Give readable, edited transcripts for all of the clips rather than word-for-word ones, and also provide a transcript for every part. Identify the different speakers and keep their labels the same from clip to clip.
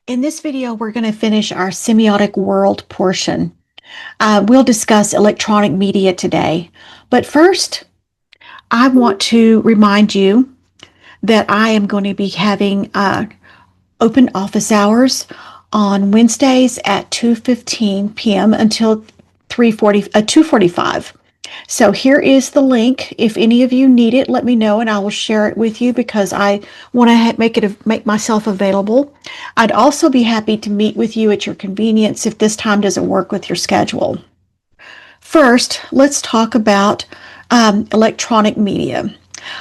Speaker 1: In this video, we're going to finish our semiotic world portion. We'll discuss electronic media today. But first, I want to remind you that I am going to be having open office hours on Wednesdays at 2:15 p.m. until 2:45. So here is the link. If any of you need it, let me know and I will share it with you because I want to make myself available. I'd also be happy to meet with you at your convenience if this time doesn't work with your schedule. First, let's talk about electronic media.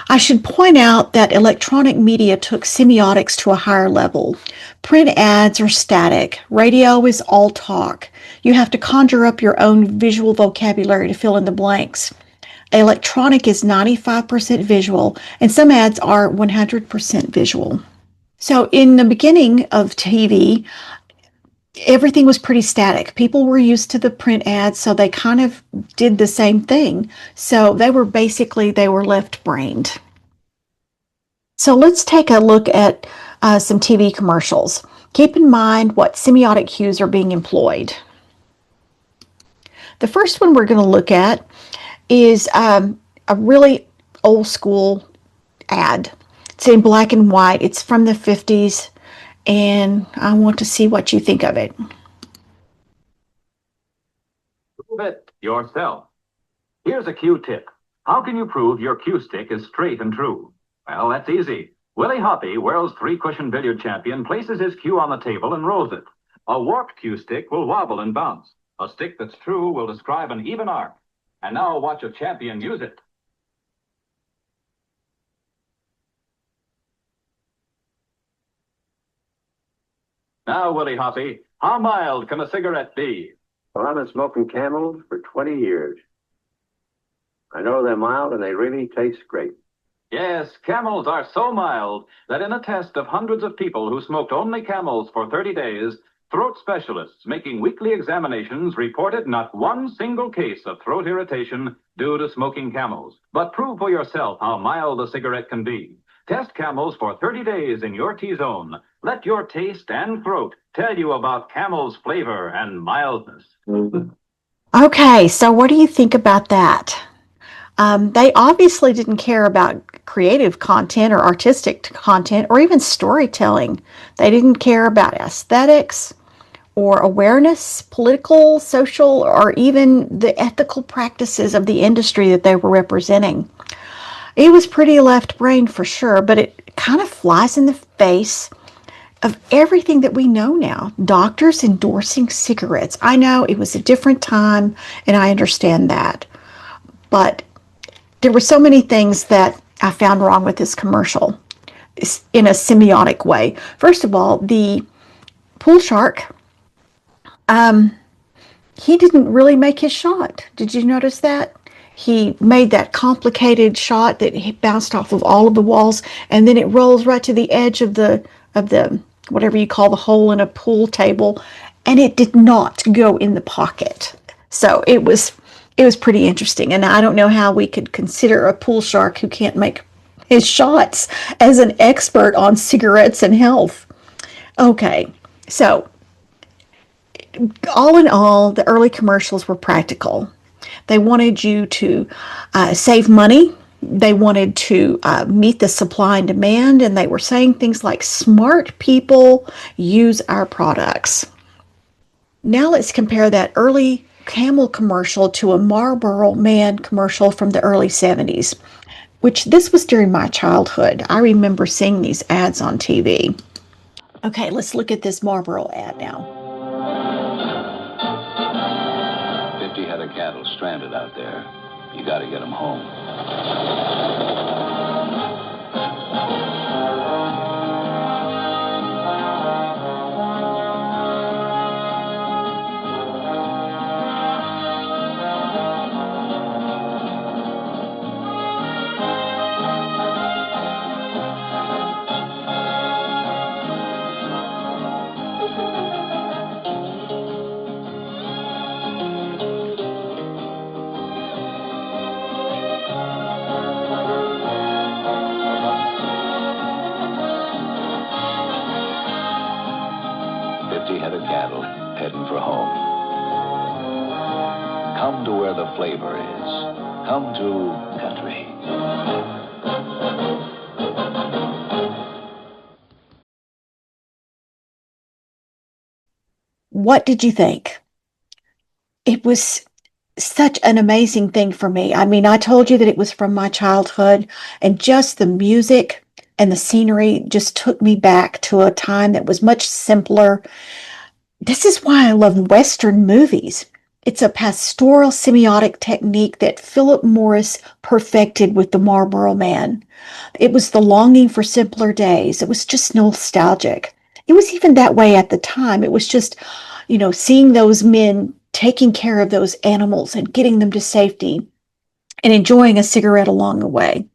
Speaker 1: I should point out that electronic media took semiotics to a higher level. Print ads are static. Radio is all talk. You have to conjure up your own visual vocabulary to fill in the blanks. Electronic is 95% visual, and some ads are 100% visual. So in the beginning of TV, everything was pretty static. People were used to the print ads, so they kind of did the same thing. So they were left-brained. So let's take a look at some TV commercials. Keep in mind what semiotic cues are being employed. The first one we're going to look at is a really old school ad. It's in black and white. It's from the 50s. And I want to see what you think of it.
Speaker 2: Prove it yourself. Here's a Q tip. How can you prove your Q stick is straight and true? Well, that's easy. Willie Hoppy, world's three-cushion billiard champion, places his cue on the table and rolls it. A warped cue stick will wobble and bounce. A stick that's true will describe an even arc. And now watch a champion use it. Now, Willie Hoppy, how mild can a cigarette be?
Speaker 3: Well, I've been smoking Camels for 20 years. I know they're mild and they really taste great.
Speaker 2: Yes, Camels are so mild that in a test of hundreds of people who smoked only Camels for 30 days, throat specialists making weekly examinations reported not one single case of throat irritation due to smoking Camels. But prove for yourself how mild a cigarette can be. Test Camels for 30 days in your T-zone. Let your taste and throat tell you about Camel's flavor and mildness.
Speaker 1: Okay, so what do you think about that? They obviously didn't care about creative content or artistic content or even storytelling. They didn't care about aesthetics or awareness, political, social, or even the ethical practices of the industry that they were representing. It was pretty left-brained for sure, but it kind of flies in the face of everything that we know now. Doctors endorsing cigarettes. I know it was a different time, and I understand that. But there were so many things that I found wrong with this commercial in a semiotic way. First of all, the pool shark, he didn't really make his shot. Did you notice that? He made that complicated shot that he bounced off of all of the walls, and then it rolls right to the edge of the whatever you call the hole in a pool table, and it did not go in the pocket. So it was pretty interesting, and I don't know how we could consider a pool shark who can't make his shots as an expert on cigarettes and health. Okay, so all in all, the early commercials were practical. They wanted you to save money. They wanted to meet the supply and demand, and they were saying things like, smart people use our products. Now let's compare that early Camel commercial to a Marlboro Man commercial from the early 70s, which this was during my childhood. I remember seeing these ads on TV. Okay, let's look at this Marlboro ad now.
Speaker 4: 50 head of cattle stranded out there. You got to get them home. 50 head of cattle heading for home. Come to where the flavor is. Come to country.
Speaker 1: What did you think? It was such an amazing thing for me. I mean, I told you that it was from my childhood, and just the music and the scenery just took me back to a time that was much simpler. This is why I love Western movies. It's a pastoral semiotic technique that Philip Morris perfected with the Marlboro Man. It was the longing for simpler days. It was just nostalgic. It was even that way at the time. It was just, seeing those men taking care of those animals and getting them to safety and enjoying a cigarette along the way.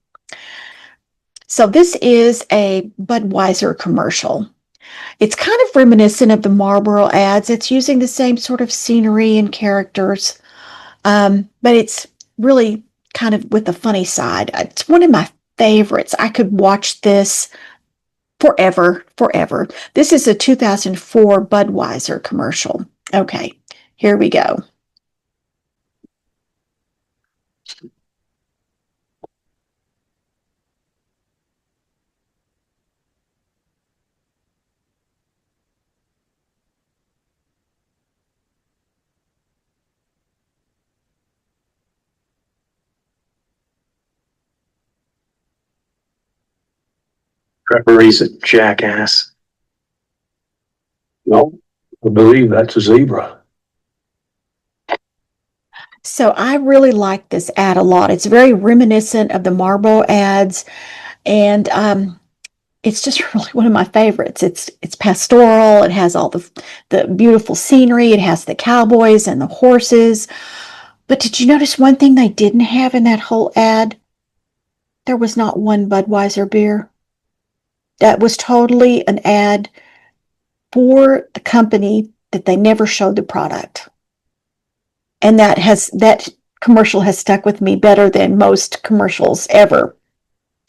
Speaker 1: So this is a Budweiser commercial. It's kind of reminiscent of the Marlboro ads. It's using the same sort of scenery and characters, but it's really kind of with a funny side. It's one of my favorites. I could watch this forever. This is a 2004 Budweiser commercial. Okay, here we go.
Speaker 5: Trevor's a jackass.
Speaker 6: No, I believe that's a zebra.
Speaker 1: So I really like this ad a lot. It's very reminiscent of the Marlboro ads, and it's just really one of my favorites. It's pastoral. It has all the beautiful scenery. It has the cowboys and the horses. But did you notice one thing they didn't have in that whole ad? There was not one Budweiser beer. That was totally an ad for the company that they never showed the product. And that commercial has stuck with me better than most commercials ever.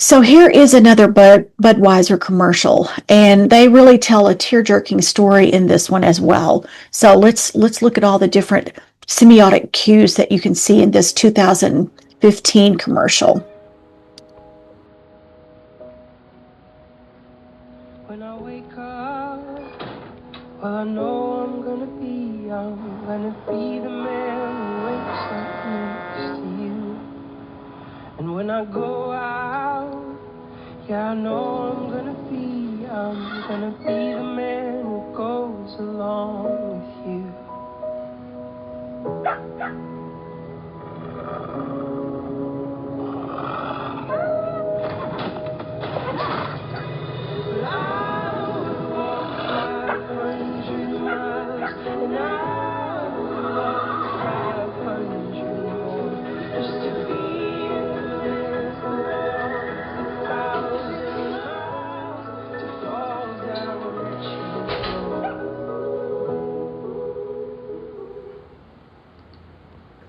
Speaker 1: So here is another Budweiser commercial, and they really tell a tear-jerking story in this one as well. So let's look at all the different semiotic cues that you can see in this 2015 commercial.
Speaker 7: When I wake up, well, I know I'm gonna be the man who wakes up next to you. And when I go out, yeah, I know I'm gonna be the man who goes along with you.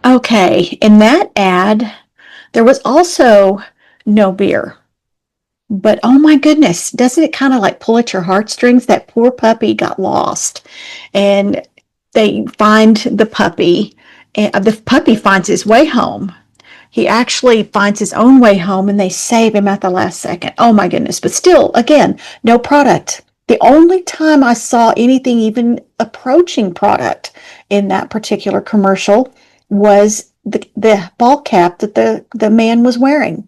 Speaker 1: Okay, in that ad, there was also no beer. But oh my goodness, doesn't it kind of like pull at your heartstrings? That poor puppy got lost, and they find the puppy, and the puppy finds his way home. He actually finds his own way home, and they save him at the last second. Oh my goodness. But still, again, no product. The only time I saw anything even approaching product in that particular commercial was the ball cap that the man was wearing.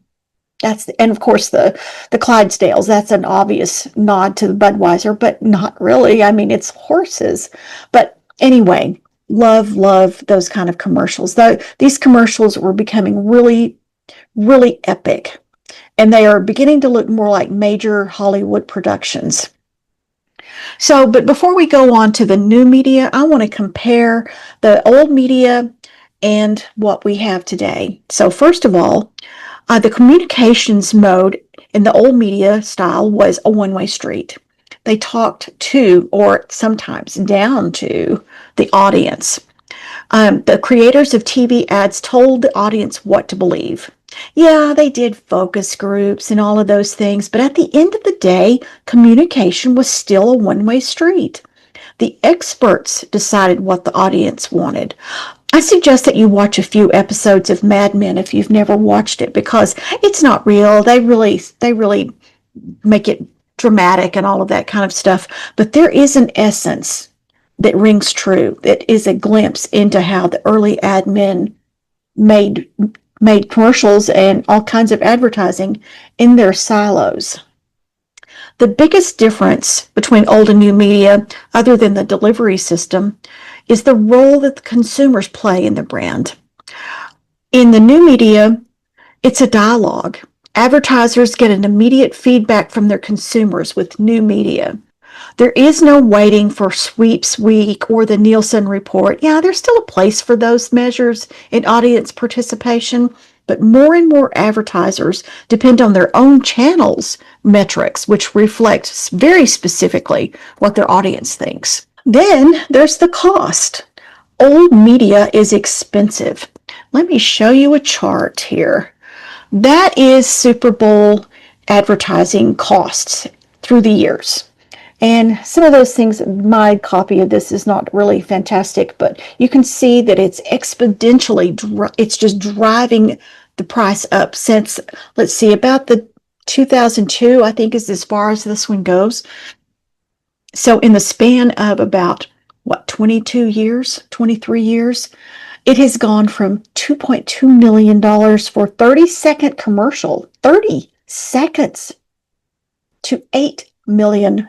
Speaker 1: And of course the Clydesdales. That's an obvious nod to the Budweiser, but not really. I mean, it's horses. But anyway, love those kind of commercials. These commercials were becoming really, really epic, and they are beginning to look more like major Hollywood productions. So, but before we go on to the new media, I want to compare the old media and what we have today. So first of all, the communications mode in the old media style was a one-way street. They talked to, or sometimes down to, the audience. The creators of TV ads told the audience what to believe. Yeah, they did focus groups and all of those things, but at the end of the day, communication was still a one-way street. The experts decided what the audience wanted. I suggest that you watch a few episodes of Mad Men if you've never watched it, because it's not real. They really make it dramatic and all of that kind of stuff. But there is an essence that rings true. That is a glimpse into how the early ad men made commercials and all kinds of advertising in their silos. The biggest difference between old and new media, other than the delivery system, is the role that the consumers play in the brand. In the new media, it's a dialogue. Advertisers get an immediate feedback from their consumers with new media. There is no waiting for Sweeps Week or the Nielsen report. Yeah, there's still a place for those measures in audience participation, but more and more advertisers depend on their own channels' metrics, which reflect very specifically what their audience thinks. Then there's the cost. Old media is expensive. Let me show you a chart here. That is Super Bowl advertising costs through the years. And some of those things, my copy of this is not really fantastic, but you can see that it's exponentially, it's just driving the price up since, let's see, about the 2002, I think, is as far as this one goes. So in the span of about, 22 years, 23 years, it has gone from $2.2 million for 30-second commercial, 30 seconds, to $8 million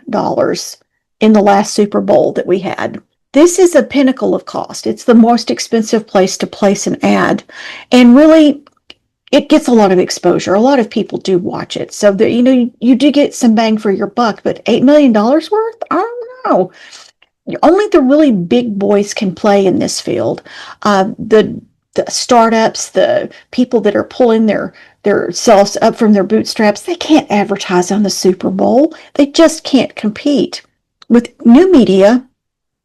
Speaker 1: in the last Super Bowl that we had. This is a pinnacle of cost. It's the most expensive place to place an ad. And really, it gets a lot of exposure. A lot of people do watch it. So, you do get some bang for your buck, but $8 million worth? I don't know. Only the really big boys can play in this field. The startups, the people that are pulling their selves up from their bootstraps, they can't advertise on the Super Bowl. They just can't compete. With new media,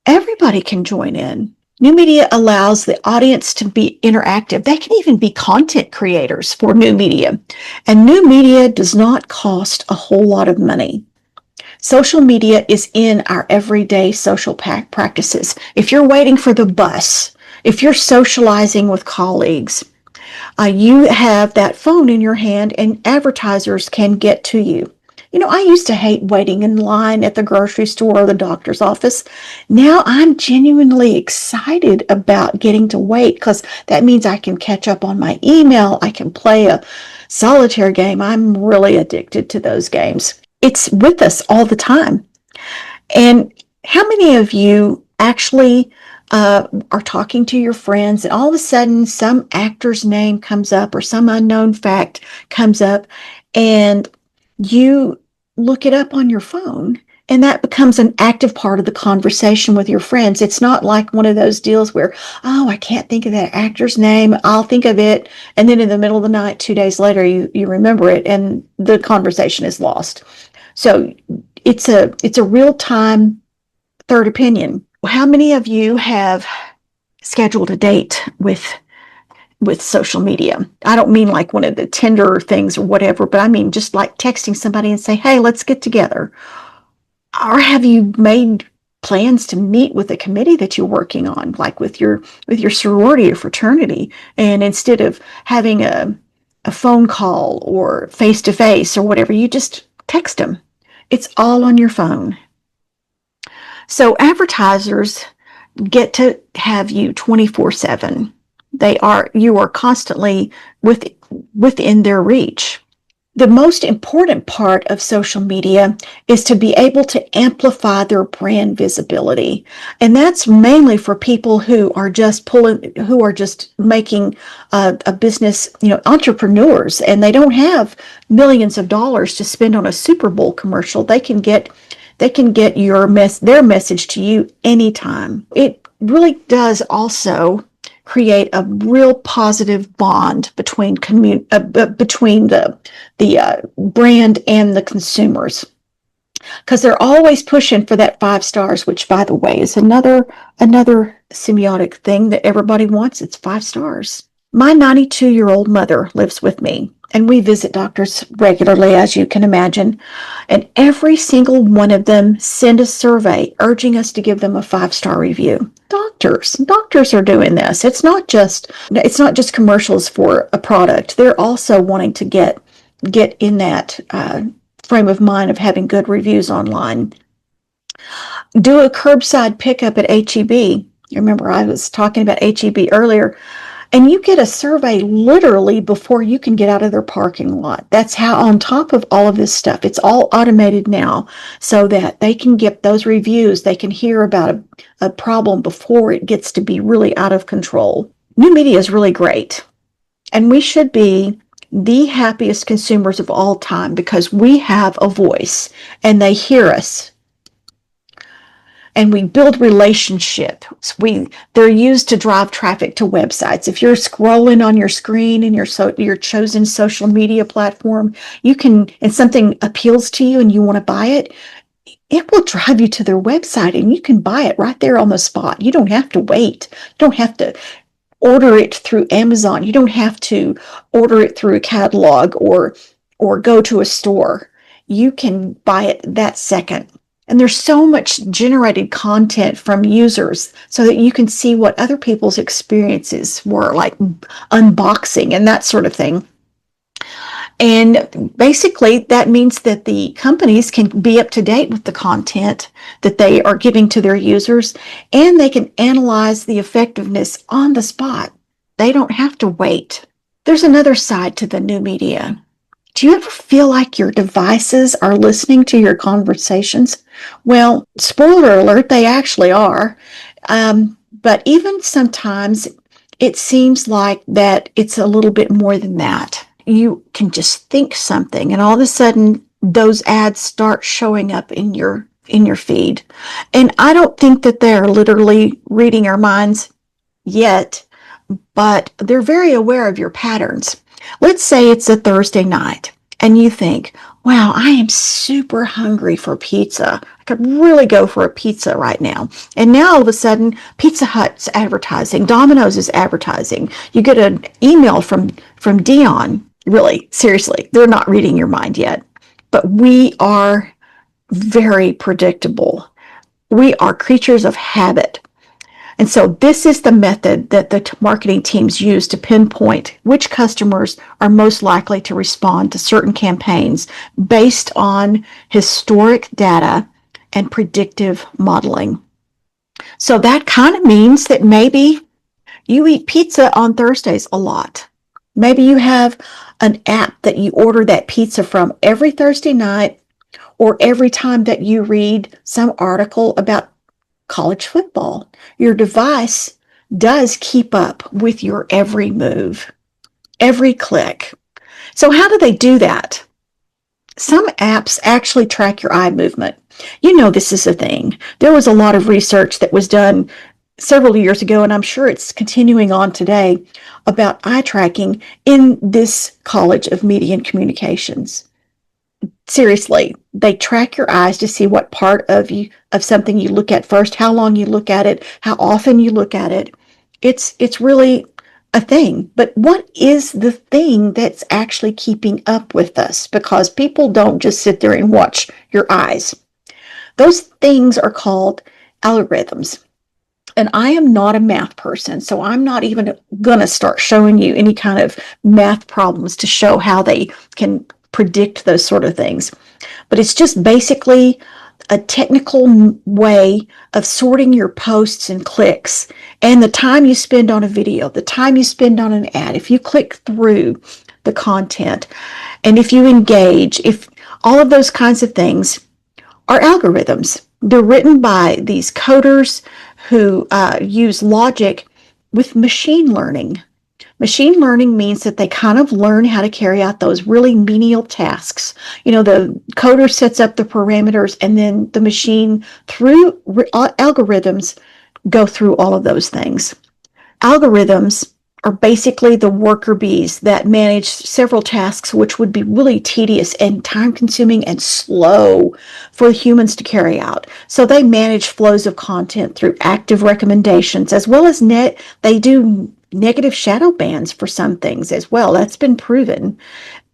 Speaker 1: everybody can join in. New media allows the audience to be interactive. They can even be content creators for new media. And new media does not cost a whole lot of money. Social media is in our everyday social practices. If you're waiting for the bus, if you're socializing with colleagues, you have that phone in your hand and advertisers can get to you. I used to hate waiting in line at the grocery store or the doctor's office. Now I'm genuinely excited about getting to wait because that means I can catch up on my email. I can play a solitaire game. I'm really addicted to those games. It's with us all the time. And how many of you actually are talking to your friends and all of a sudden some actor's name comes up or some unknown fact comes up and you look it up on your phone and that becomes an active part of the conversation with your friends? It's not like one of those deals where, I can't think of that actor's name. I'll think of it. And then in the middle of the night, 2 days later, you remember it and the conversation is lost. So it's a real-time third opinion. How many of you have scheduled a date with social media? I don't mean like one of the Tinder things or whatever, but I mean just like texting somebody and say, hey, let's get together. Or have you made plans to meet with a committee that you're working on, like with your sorority or fraternity, and instead of having a phone call or face-to-face or whatever, you just text them. It's all on your phone. So advertisers get to have you 24/7. You are constantly within their reach. The most important part of social media is to be able to amplify their brand visibility. And that's mainly for people who are just making a business, entrepreneurs, and they don't have millions of dollars to spend on a Super Bowl commercial. They can get their message to you anytime. It really does also create a real positive bond between the brand and the consumers, because they're always pushing for that 5 stars, which, by the way, is another semiotic thing that everybody wants. It's 5 stars. My 92-year-old mother lives with me. And we visit doctors regularly, as you can imagine. And every single one of them send a survey urging us to give them a 5-star review. Doctors are doing this. It's not just commercials for a product. They're also wanting to get in that frame of mind of having good reviews online. Do a curbside pickup at HEB. Remember, I was talking about HEB earlier. And you get a survey literally before you can get out of their parking lot. That's how, on top of all of this stuff, it's all automated now so that they can get those reviews. They can hear about a problem before it gets to be really out of control. New media is really great. And we should be the happiest consumers of all time because we have a voice and they hear us. And we build relationships. They're used to drive traffic to websites. If you're scrolling on your screen in your chosen social media platform, and something appeals to you and you want to buy it, it will drive you to their website and you can buy it right there on the spot. You don't have to wait. You don't have to order it through Amazon. You don't have to order it through a catalog or go to a store. You can buy it that second. And there's so much generated content from users so that you can see what other people's experiences were, like unboxing and that sort of thing. And basically, that means that the companies can be up to date with the content that they are giving to their users, and they can analyze the effectiveness on the spot. They don't have to wait. There's another side to the new media. Do you ever feel like your devices are listening to your conversations? Well, spoiler alert, they actually are. But even sometimes it seems like that it's a little bit more than that. You can just think something and all of a sudden those ads start showing up in your feed. And I don't think that they're literally reading our minds yet, but they're very aware of your patterns. Let's say it's a Thursday night and you think, wow, I am super hungry for pizza. I could really go for a pizza right now. And now all of a sudden, Pizza Hut's advertising, Domino's is advertising. You get an email from Dion. Really, seriously, they're not reading your mind yet. But we are very predictable. We are creatures of habit. And so this is the method that the marketing teams use to pinpoint which customers are most likely to respond to certain campaigns based on historic data and predictive modeling. So that kind of means that maybe you eat pizza on Thursdays a lot. Maybe you have an app that you order that pizza from every Thursday night or every time that you read some article about college football. Your device does keep up with your every move, every click. So how do they do that? Some apps actually track your eye movement. You know this is a thing. There was a lot of research that was done several years ago, and I'm sure it's continuing on today, about eye tracking in this College of Media and Communications. Seriously, they track your eyes to see what part of something you look at first, how long you look at it, how often you look at it. It's really a thing. But what is the thing that's actually keeping up with us? Because people don't just sit there and watch your eyes. Those things are called algorithms. And I am not a math person, so I'm not even going to start showing you any kind of math problems to show how they can predict those sort of things. But it's just basically a technical way of sorting your posts and clicks and the time you spend on a video, the time you spend on an ad, if you click through the content, and if you engage, if all of those kinds of things are algorithms. They're written by these coders who use logic with machine learning. Machine learning means that they kind of learn how to carry out those really menial tasks. You know, the coder sets up the parameters and then the machine, through algorithms, go through all of those things. Algorithms are basically the worker bees that manage several tasks which would be really tedious and time-consuming and slow for humans to carry out. So they manage flows of content through active recommendations, as well as they do negative shadow bans for some things as well. That's been proven.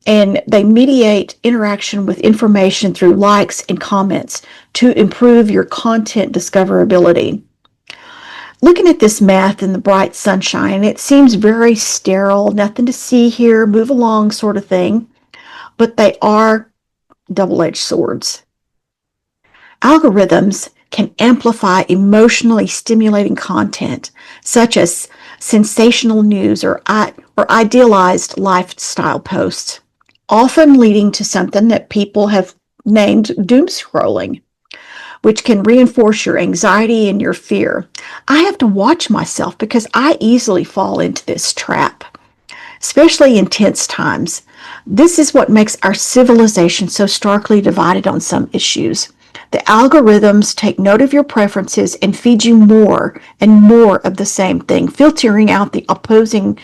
Speaker 1: and they mediate interaction with information through likes and comments to improve your content discoverability. Looking at this math in the bright sunshine, it seems very sterile, nothing to see here, move along sort of thing, but they are double-edged swords. Algorithms can amplify emotionally stimulating content, such as sensational news or idealized lifestyle posts, often leading to something that people have named doom scrolling, which can reinforce your anxiety and your fear. I have to watch myself because I easily fall into this trap, especially in tense times. This is what makes our civilization so starkly divided on some issues. The algorithms take note of your preferences and feed you more and more of the same thing, filtering out the opposing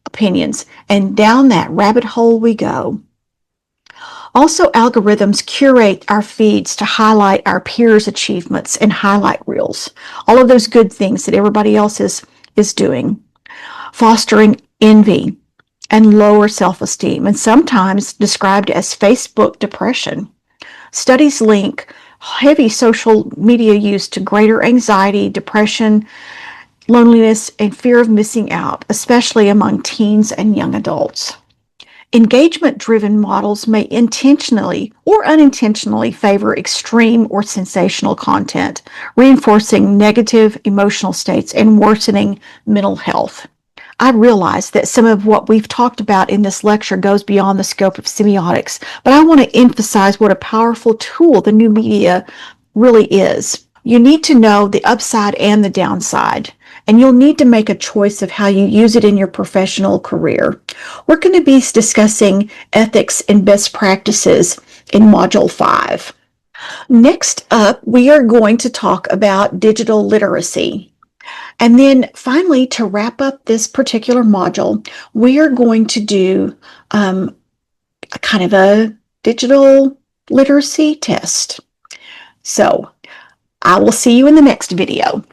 Speaker 1: opinions, and down that rabbit hole we go. Also, algorithms curate our feeds to highlight our peers' achievements and highlight reels, all of those good things that everybody else is doing, fostering envy and lower self-esteem, and sometimes described as Facebook depression. Studies link heavy social media use to greater anxiety, depression, loneliness, and fear of missing out, especially among teens and young adults. Engagement-driven models may intentionally or unintentionally favor extreme or sensational content, reinforcing negative emotional states and worsening mental health. I realize that some of what we've talked about in this lecture goes beyond the scope of semiotics, but I want to emphasize what a powerful tool the new media really is. You need to know the upside and the downside, and you'll need to make a choice of how you use it in your professional career. We're going to be discussing ethics and best practices in Module 5. Next up, we are going to talk about digital literacy. And then finally, to wrap up this particular module, we are going to do kind of a digital literacy test. So I will see you in the next video.